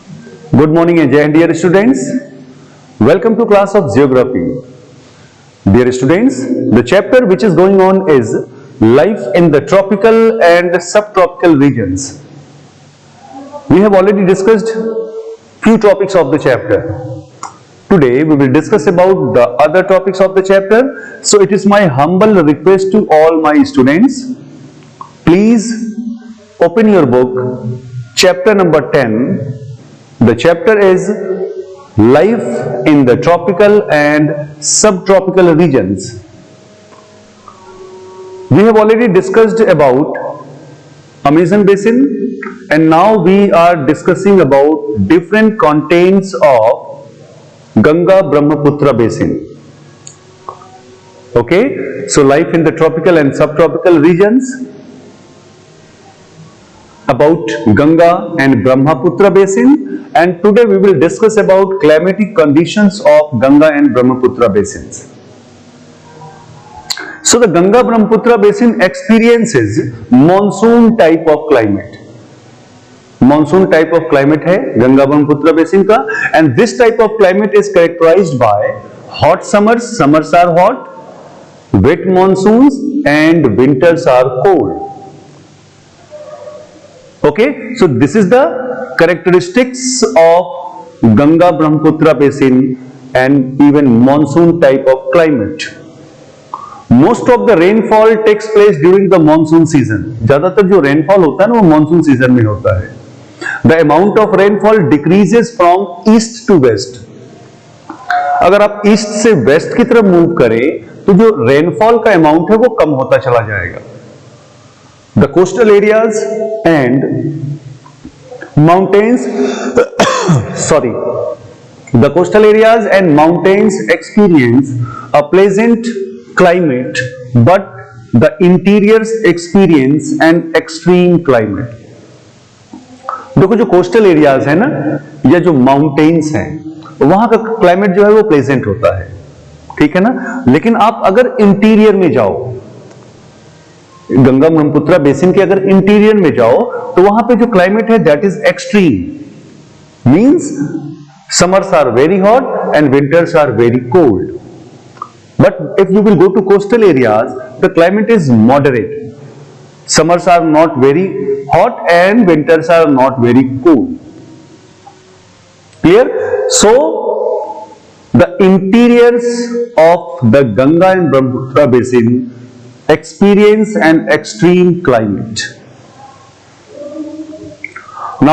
Good morning and dear students. Welcome to class of Geography. Dear students, the chapter which is going on is life in the tropical and subtropical regions. We have already discussed few topics of the chapter. Today we will discuss about the other topics of the chapter. So it is my humble request to all my students, please open your book, chapter number 10. The chapter is life in the tropical and subtropical regions. We have already discussed about Amazon basin, and now we are discussing about different contents of Ganga Brahmaputra basin. Okay, so life in the tropical and subtropical regions, about Ganga and Brahmaputra basin, and today we will discuss about climatic conditions of Ganga and Brahmaputra basins. So the Ganga Brahmaputra basin experiences monsoon type of climate. Monsoon type of climate है Ganga Brahmaputra basin का, and this type of climate is characterized by hot summers, summers are hot, wet monsoons, and winters are cold. Okay, so this is the characteristics of Ganga Brahmaputra basin and even monsoon type of climate. Most of the rainfall takes place during the monsoon season. ज्यादातर जो rainfall होता है ना वो monsoon season में होता है. The amount of rainfall decreases from east to west. अगर आप ईस्ट से वेस्ट की तरफ मूव करें तो जो रेनफॉल का अमाउंट है वो कम होता चला जाएगा. The coastal areas and mountains the coastal areas and mountains experience a pleasant climate, but the interiors experience an extreme climate. देखो जो कोस्टल एरियाज है ना या जो माउंटेन्स हैं वहां का क्लाइमेट जो है वो प्लेजेंट होता है, ठीक है ना. लेकिन आप अगर इंटीरियर में जाओ, गंगा ब्रह्मपुत्र बेसिन के अगर इंटीरियर में जाओ तो वहां पे जो क्लाइमेट है that is extreme. Means summers are very hot and winters are very cold. But if you will go to coastal areas the climate is moderate. Summers are not very hot and winters are not very cool. Clear? So the interiors of the Ganga and Brahmaputra basin experience an extreme climate.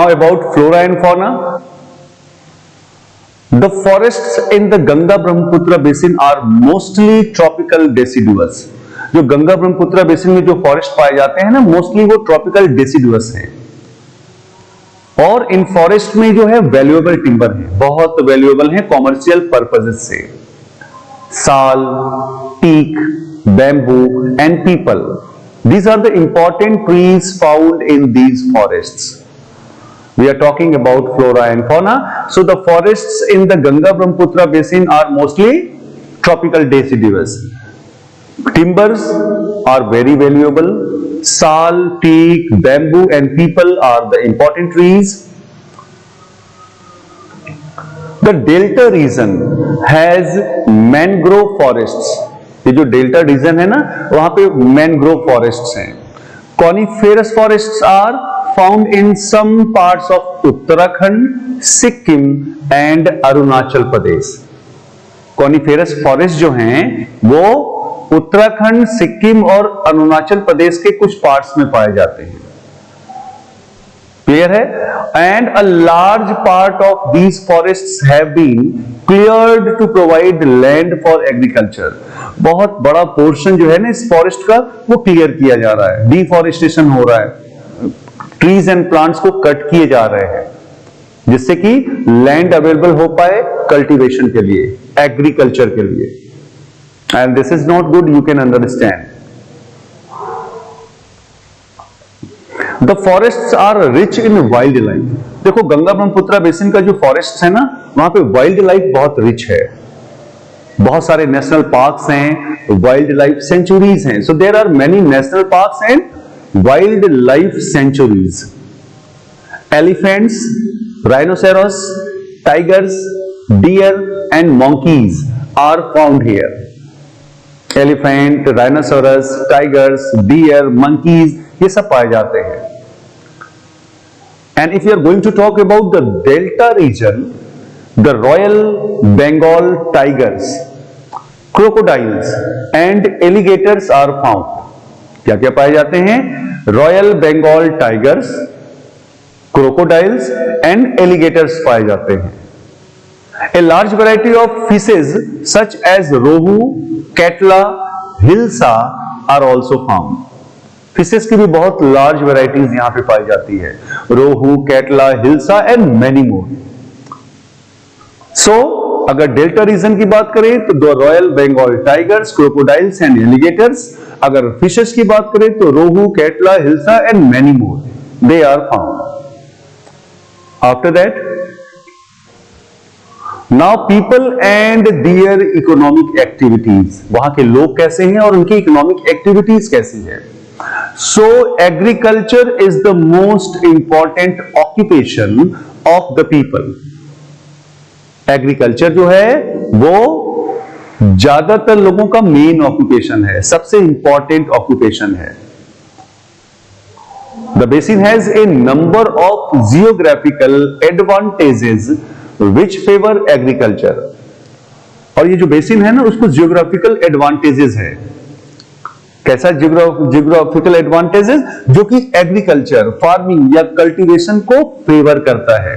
Now about flora and fauna. The forests in the Ganga Brahmaputra basin are mostly tropical deciduous. जो Ganga Brahmaputra basin में जो forest पाए जाते हैं ना mostly वो tropical deciduous हैं. और इन फॉरेस्ट में जो है वैल्यूएबल टिम्बर है, बहुत वैल्यूएबल है कॉमर्शियल पर्पसेस से. Sal, teak, bamboo and peepal, these are the important trees found in these forests. We are talking about flora and fauna. So the forests in the Ganga Brahmaputra basin are mostly tropical deciduous. Timbers are very valuable. Sal, teak, bamboo and peepal are the important trees. The delta region has mangrove forests. ये जो delta reason है ना वहां पे mangrove forests हैं. Coniferous forests are found in some parts of Uttarakhand, Sikkim and Arunachal Pradesh. Coniferous forest जो हैं वो उत्तराखंड, सिक्किम और अरुणाचल प्रदेश के कुछ पार्ट्स में पाए जाते हैं. क्लियर है? And a large part of these forests have been cleared to provide land for agriculture. बहुत बड़ा पोर्शन जो है ना इस फॉरेस्ट का वो क्लियर किया जा रहा है. डिफॉरेस्टेशन हो रहा है, ट्रीज एंड प्लांट्स को कट किए जा रहे हैं जिससे कि लैंड अवेलेबल हो पाए कल्टीवेशन के लिए, एग्रीकल्चर के लिए. And this is not good, you can understand. The forests are rich in wildlife. देखो गंगा ब्रह्मपुत्र बेसिन का जो फॉरेस्ट है ना वहां पे वाइल्ड लाइफ बहुत रिच है. बहुत सारे नेशनल पार्क्स हैं, वाइल्ड लाइफ सेंचुरीज हैं. So there are many national parks and wildlife sanctuaries. Elephants, Rhinoceros, tigers, deer and monkeys are found here. Elephant, rhinoceros, tigers, deer, monkeys, ये सब पाए जाते हैं. And if you are going to talk about the Delta region, the Royal Bengal tigers, crocodiles and alligators are found. क्या क्या पाए जाते हैं? Royal Bengal tigers, crocodiles and alligators पाए जाते हैं. A large variety of fishes such as rohu, catla, hilsa are also found. Fishes की भी बहुत लार्ज वैरायटीज यहां पे पाई जाती है. Rohu, catla, hilsa and many more. So अगर डेल्टा रीजन की बात करें तो the royal Bengal tigers, crocodiles and alligators. अगर फिशेस की बात करें तो rohu, catla, hilsa and many more, they are found. After that, now people and their economic activities. वहां के लोग कैसे हैं और उनकी इकोनॉमिक एक्टिविटीज कैसी है. So agriculture is the most important occupation of the people. Agriculture जो है वो ज्यादातर लोगों का मेन ऑक्यूपेशन है, सबसे इंपॉर्टेंट ऑक्यूपेशन है. The basin has a number of geographical advantages which favor agriculture. और ये जो बेसिन है ना, उसको जियोग्राफिकल एडवांटेजेस है. कैसा जियोग्राफिकल एडवांटेजेस? जो कि एग्रीकल्चर, फार्मिंग या कल्टीवेशन को फेवर करता है.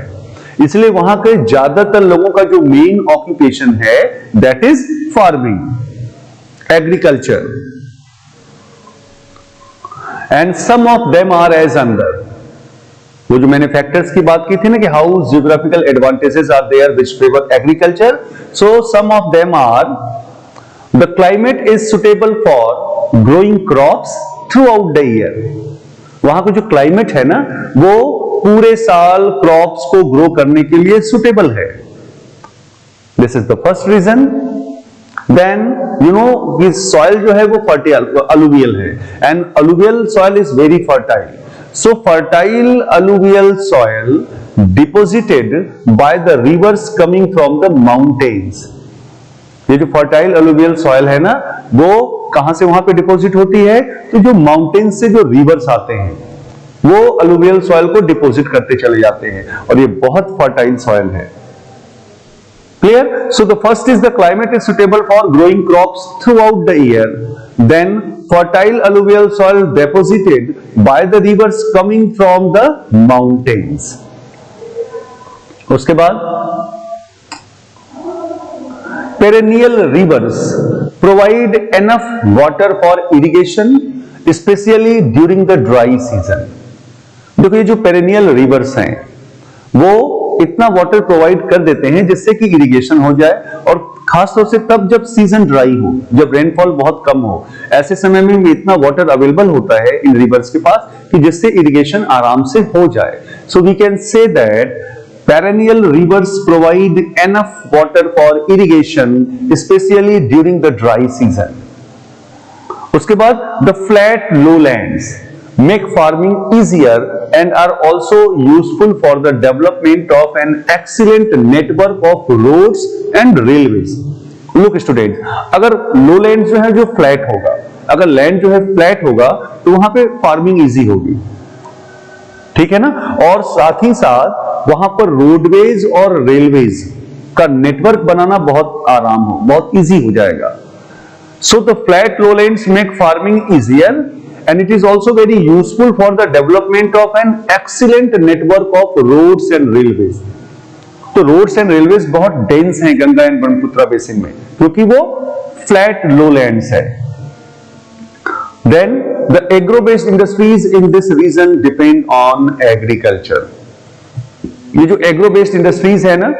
इसलिए वहां के ज्यादातर लोगों का जो मेन ऑक्यूपेशन है that is farming, agriculture. And some of them are as under. वो जो मैंने फैक्टर्स की बात की थी ना कि how geographical advantages are there which favour agriculture. So some of them are the climate is suitable for growing crops throughout the year. वहां का जो क्लाइमेट है ना वो पूरे साल क्रॉप्स को ग्रो करने के लिए सुटेबल है. This is the first reason. Then you know कि सॉइल जो है वो फर्टाइल, अलुवियल है, and alluvial soil is very fertile. So fertile alluvial soil deposited by the rivers coming from the mountains. ये जो फर्टाइल अलुवियल सॉइल है ना वो कहां से वहां पे डिपॉजिट होती है? तो जो माउंटेन से जो रिवर्स आते हैं वो अलुवियल सॉइल को डिपॉजिट करते चले जाते हैं, और ये बहुत फर्टाइल सॉइल है. Clear? So the first is the climate is suitable for growing crops throughout the year. Then fertile alluvial soil deposited by the rivers coming from the mountains. उसके बाद perennial rivers provide enough water for irrigation, especially during the dry season. देखो ये जो perennial rivers हैं वो इतना water provide कर देते हैं जिससे कि इरिगेशन हो जाए, और खासतौर से तब जब सीजन ड्राई हो, जब रेनफॉल बहुत कम हो, ऐसे समय में इतना वाटर अवेलेबल होता है इन रिवर्स के पास कि जिससे इरिगेशन आराम से हो जाए. So we can say that perennial rivers provide enough water for irrigation, especially during the dry season. उसके बाद the flat lowlands make farming easier and are also useful for the development of an excellent network of roads and railways. Look students, अगर lowlands जो है जो flat होगा, अगर land जो है flat होगा तो वहां पे farming easy होगी. ठीक है ना? और साथ ही साथ वहां पर रोडवेज और रेलवेज का नेटवर्क बनाना बहुत आराम हो, बहुत इजी हो जाएगा. So the flat lowlands make farming easier and it is also very useful for the development of an excellent network of roads and railways. तो रोड्स एंड रेलवेज बहुत डेंस हैं गंगा एंड ब्रह्मपुत्र बेसिन में, क्योंकि वो flat लोलैंड्स है. Then the agro-based industries in this region depend on agriculture. ये जो agro-based industries है ना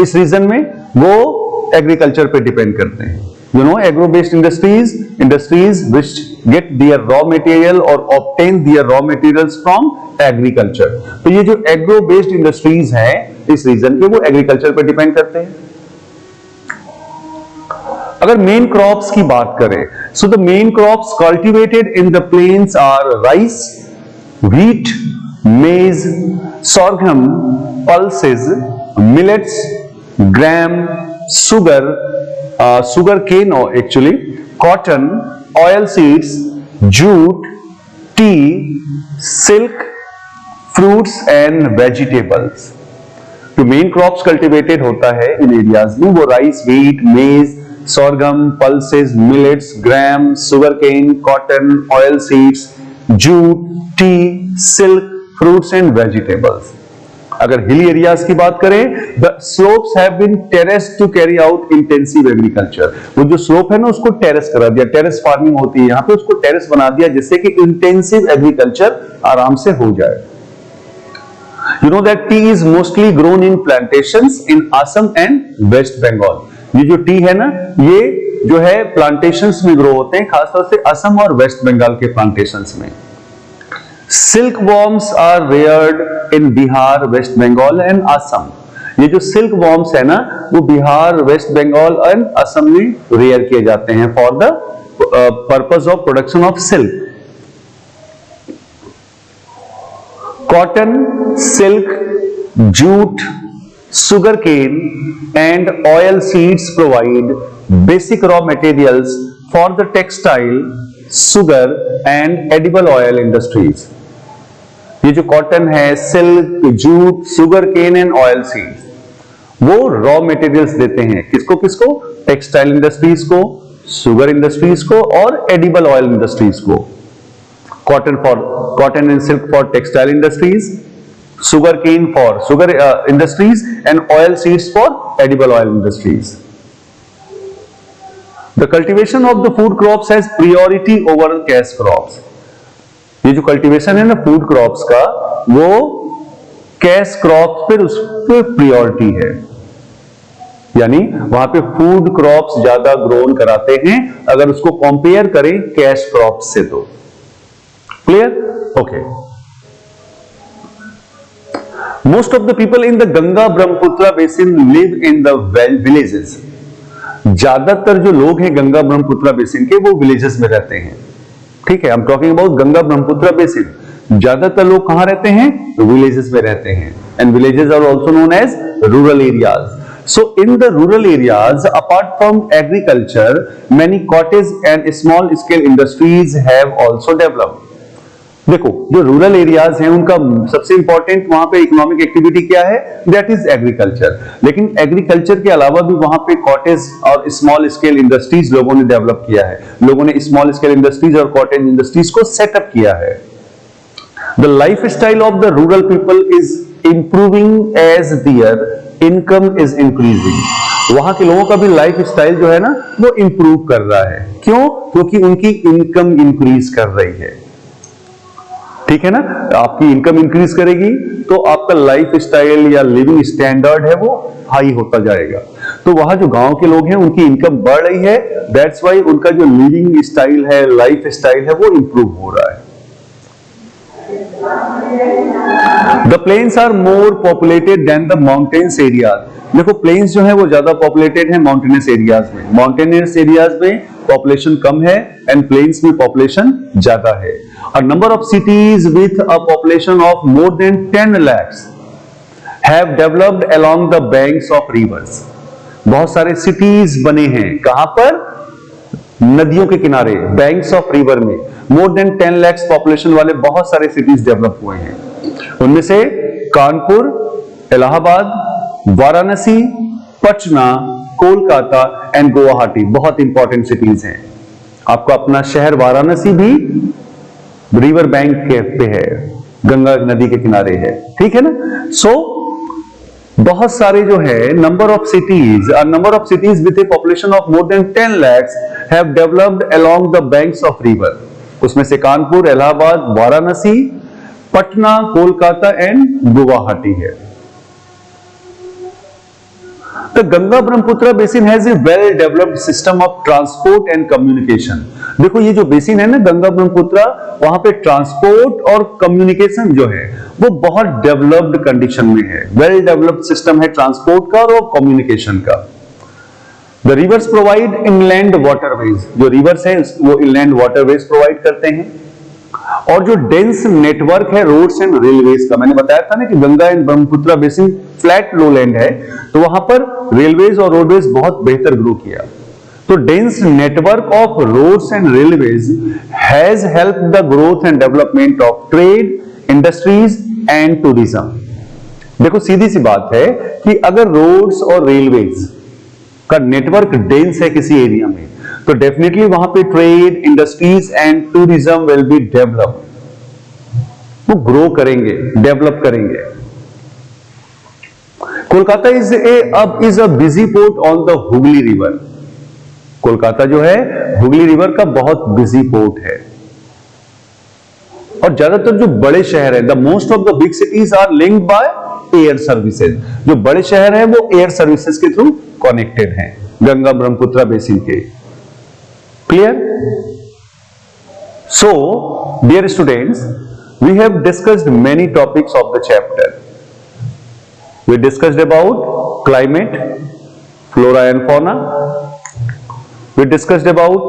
इस रीजन में वो एग्रीकल्चर पे डिपेंड करते हैं. You know agro-based industries which get their raw material or obtain their raw materials from agriculture. तो ये जो agro-based industries हैं इस रीजन के वो एग्रीकल्चर पे डिपेंड करते हैं. अगर मेन क्रॉप्स की बात करें, so the main crops cultivated in the plains are rice, wheat, maize, sorghum, pulses, millets, gram, sugar cane actually, cotton, oil seeds, jute, tea, silk, fruits and vegetables. जो main crops cultivated होता है इन areas में वो rice, wheat, मेज, sorghum, pulses, millets, gram, sugarcane, cotton, oil seeds, jute, tea, silk, fruits and vegetables. अगर हिल areas की बात करें, the slopes have been terraced to carry out intensive agriculture. वो जो स्लोप है ना उसको टेरेस करा दिया, टेरेस फार्मिंग होती है यहाँ पे, उसको टेरेस बना दिया जिससे कि इंटेंसिव एग्रीकल्चर आराम से हो जाए. You know that tea is mostly grown in plantations in Assam and West Bengal. ये जो टी है ना, ये जो है प्लांटेशंस में ग्रो होते हैं, खासतौर से असम और वेस्ट बंगाल के प्लांटेशंस में. Silk worms are reared in Bihar, west Bengal and Assam. ये जो सिल्क वॉर्म्स है ना, वो बिहार, वेस्ट बंगाल एंड असम में रेयर किए जाते हैं for the purpose of production of silk. Cotton, silk, jute, sugarcane and oil seeds provide basic raw materials for the textile, sugar and edible oil industries. ये जो cotton है, silk, jute, sugar cane and oil seeds, वो raw materials देते हैं किसको किसको? Textile industries को, sugar industries को और एडिबल ऑयल इंडस्ट्रीज को. Cotton and silk for textile industries, sugar cane for sugar industries and oil seeds for edible oil industries. The cultivation of the food crops has priority over cash crops. ये जो cultivation है ना food crops का, वो cash crops पर उस पर priority है, यानी वहां पे फूड क्रॉप्स ज्यादा ग्रोन कराते हैं अगर उसको कंपेयर करें कैश क्रॉप्स से. तो Clear? Okay. Most of the people in the Ganga Brahmaputra basin live in the villages. ज्यादातर जो लोग हैं गंगा ब्रह्मपुत्र बेसिन के, वो विलेजेस में रहते हैं. ठीक है, I'm talking about Ganga Brahmaputra basin. ज्यादातर लोग कहां रहते हैं? विलेजेस में रहते हैं. And villages are also known as rural areas. So in the rural areas, apart from agriculture, many cottage and small scale industries have also developed. देखो, जो रूरल एरियाज हैं उनका सबसे इंपॉर्टेंट वहां पे इकोनॉमिक एक्टिविटी क्या है? That is agriculture. लेकिन एग्रीकल्चर के अलावा भी वहां पे कॉटेज और स्मॉल स्केल इंडस्ट्रीज लोगों ने डेवलप किया है. लोगों ने स्मॉल स्केल इंडस्ट्रीज और कॉटेज इंडस्ट्रीज को सेटअप किया है. The life style of the rural people is improving as their income is increasing. वहां के लोगों का भी लाइफ स्टाइल जो है ना, वो इंप्रूव कर रहा है. क्यों? क्योंकि उनकी इनकम इंक्रीज कर रही है. ठीक है ना, आपकी इनकम इंक्रीज करेगी तो आपका लाइफ स्टाइल या लिविंग स्टैंडर्ड है वो हाई होता जाएगा. तो वहां जो गांव के लोग हैं उनकी इनकम बढ़ रही है, दैट्स वाई उनका जो लिविंग स्टाइल है, लाइफ स्टाइल है, वो इंप्रूव हो रहा है. The plains are more populated than the mountains areas. देखो, प्लेन्स जो है वो ज्यादा पॉपुलेटेड है माउंटेनस एरियाज में. माउंटेनस एरियाज में पॉपुलेशन कम है एंड प्लेन्स में पॉपुलेशन ज्यादा है. A number of cities with a population of more than 10 lakhs have developed along the banks of rivers. बहुत सारे cities बने हैं कहां पर? नदियों के किनारे, banks of river में. More than 10 lakhs population वाले बहुत सारे cities डेवलप हुए हैं. उनमें से कानपुर, इलाहाबाद, वाराणसी, पटना, कोलकाता एंड गुवाहाटी बहुत इंपॉर्टेंट सिटीज हैं. आपको अपना शहर वाराणसी भी रिवर बैंक पे है, गंगा नदी के किनारे है. ठीक है ना. सो बहुत सारे जो है number of cities with A population of more than 10 lakhs have developed along the banks of river. उसमें से कानपुर, इलाहाबाद, वाराणसी, पटना, कोलकाता एंड गुवाहाटी है. The Ganga Brahmaputra basin has a well developed system of transport and communication. देखो, ये जो basin है ना गंगा ब्रह्मपुत्र, वहां पे ट्रांसपोर्ट और कम्युनिकेशन जो है वो बहुत डेवलप्ड कंडीशन में है. वेल डेवलप्ड सिस्टम है ट्रांसपोर्ट का और कम्युनिकेशन का. The reverse provide inland waterways. जो रिवर्स है वो इनलैंड वाटरवेज प्रोवाइड करते हैं. और जो डेंस नेटवर्क है रोड्स एंड रेलवेज का, मैंने बताया था ना कि Ganga and Brahmaputra basin flat lowland है, तो वहां पर रेलवेज और रोडवेज बहुत बेहतर ग्रो किया। तो dense network of roads and railways has help the growth and development of trade, industries and tourism. देखो सीधी सी बात है कि अगर रोड्स और रेलवेज का नेटवर्क डेंस है किसी एरिया में, तो डेफिनेटली वहां पे trade, industries and tourism will be develop, वो ग्रो करेंगे, डेवलप करेंगे। Kolkata is a busy port on the Hooghly river. Kolkata जो है हुगली रिवर का बहुत बिजी पोर्ट है, और ज्यादातर जो बड़े शहर है, the most of the big cities are linked by air services. जो बड़े शहर हैं वो एयर सर्विसेज के थ्रू कनेक्टेड हैं गंगा ब्रह्मपुत्र बेसिन के। Clear? So dear students, we have discussed many topics of the chapter. We discussed about climate, flora and fauna. We discussed about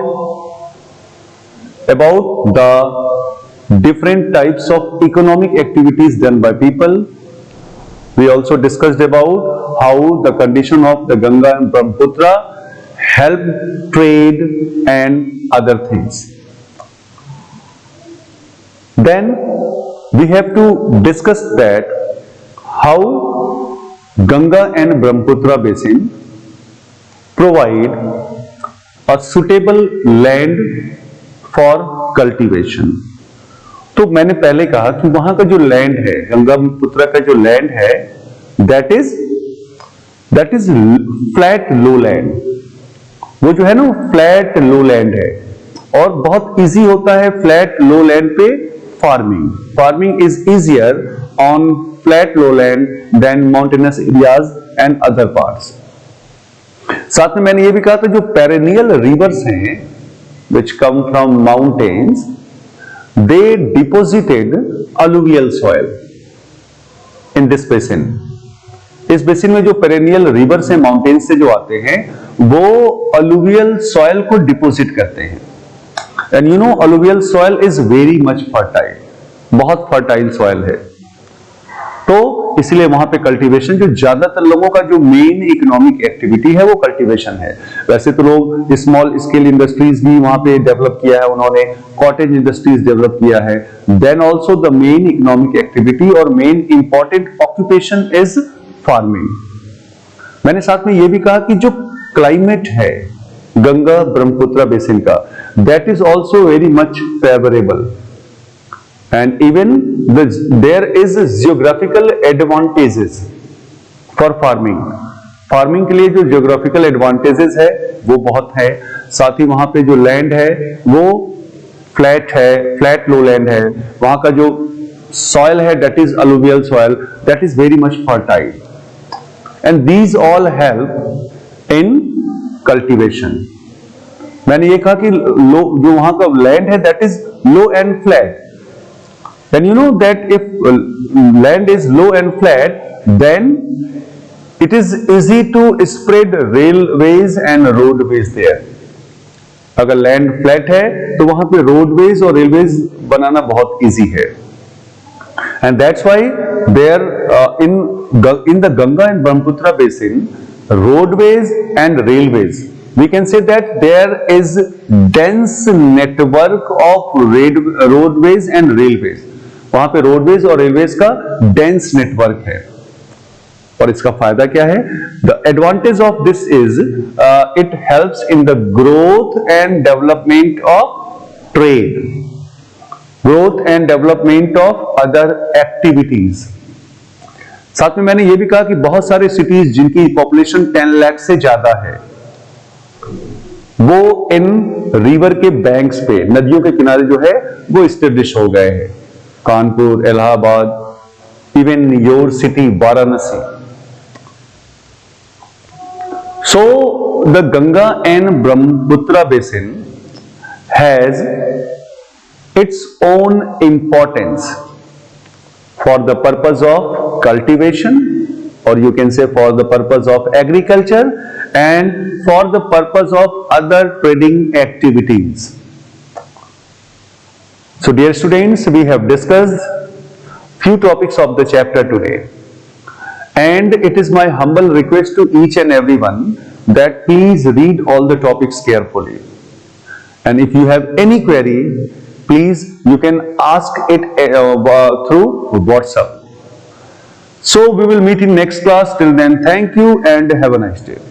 the different types of economic activities done by people. We also discussed about how the condition of the Ganga and Brahmaputra help trade and other things. Then we have to discuss that how Ganga and Brahmaputra basin provide a suitable land for cultivation. तो मैंने पहले कहा कि वहां का जो land है, गंगा पुत्र का जो लैंड है, that is flat low land. वो जो है ना फ्लैट लो लैंड है, और बहुत इजी होता है फ्लैट लो लैंड पे farming is easier on flat low land than mountainous areas and other parts. साथ में मैंने ये भी कहा था जो पेरेनियल रिवर्स हैं which come from mountains, they deposited alluvial soil in this basin. इस बेसिन में जो पेरेनियल रिवर्स हैं माउंटेन्स से जो आते हैं, वो अलुवियल सॉइल को डिपोजिट करते हैं। And you know alluvial soil is very much fertile, बहुत फर्टाइल सॉइल है। तो इसलिए वहां पे कल्टीवेशन, जो ज्यादातर लोगों का जो मेन इकोनॉमिक एक्टिविटी है वो कल्टीवेशन है। वैसे तो लोग स्मॉल स्केल इंडस्ट्रीज भी वहां पे डेवलप किया है, उन्होंने कॉटेज इंडस्ट्रीज डेवलप किया है। Then also the main economic activity और main important occupation is farming. मैंने साथ में ये भी कहा कि जो क्लाइमेट है गंगा ब्रह्मपुत्र बेसिन का, that is also very much favourable, and even there is geographical advantages for farming के लिए जो geographical advantages है वो बहुत है। साथ ही वहां पे जो लैंड है वो फ्लैट है, फ्लैट लो लैंड है। वहां का जो सॉइल है that is alluvial soil, that is very much fertile, and these all help in cultivation. मैंने ये कहा कि जो वहां का लैंड है that is low and flat. Then you know that if land is low and flat, then it is easy to spread railways and roadways there. अगर land flat है तो वहां पे रोडवेज और रेलवेज बनाना बहुत इजी है। And that's why there in the Ganga and Brahmaputra basin, roadways and railways, we can say that there is dense network of roadways and railways. वहां पे रोडवेज और रेलवेज का डेंस नेटवर्क है। और इसका फायदा क्या है? The advantage of this is it helps in the growth and development of trade, growth and development of other activities. साथ में मैंने ये भी कहा कि बहुत सारे सिटीज जिनकी पॉपुलेशन 10 लाख से ज्यादा है, वो इन रिवर के बैंक्स पे, नदियों के किनारे जो है वो स्टेब्लिश हो गए हैं। Kanpur, Allahabad, even your city Varanasi. So the Ganga and Brahmaputra basin has its own importance for the purpose of cultivation, or you can say for the purpose of agriculture and for the purpose of other trading activities. So dear students, we have discussed few topics of the chapter today. And it is my humble request to each and everyone that please read all the topics carefully. And if you have any query, please you can ask it through WhatsApp. So we will meet in next class. Till then, thank you and have a nice day.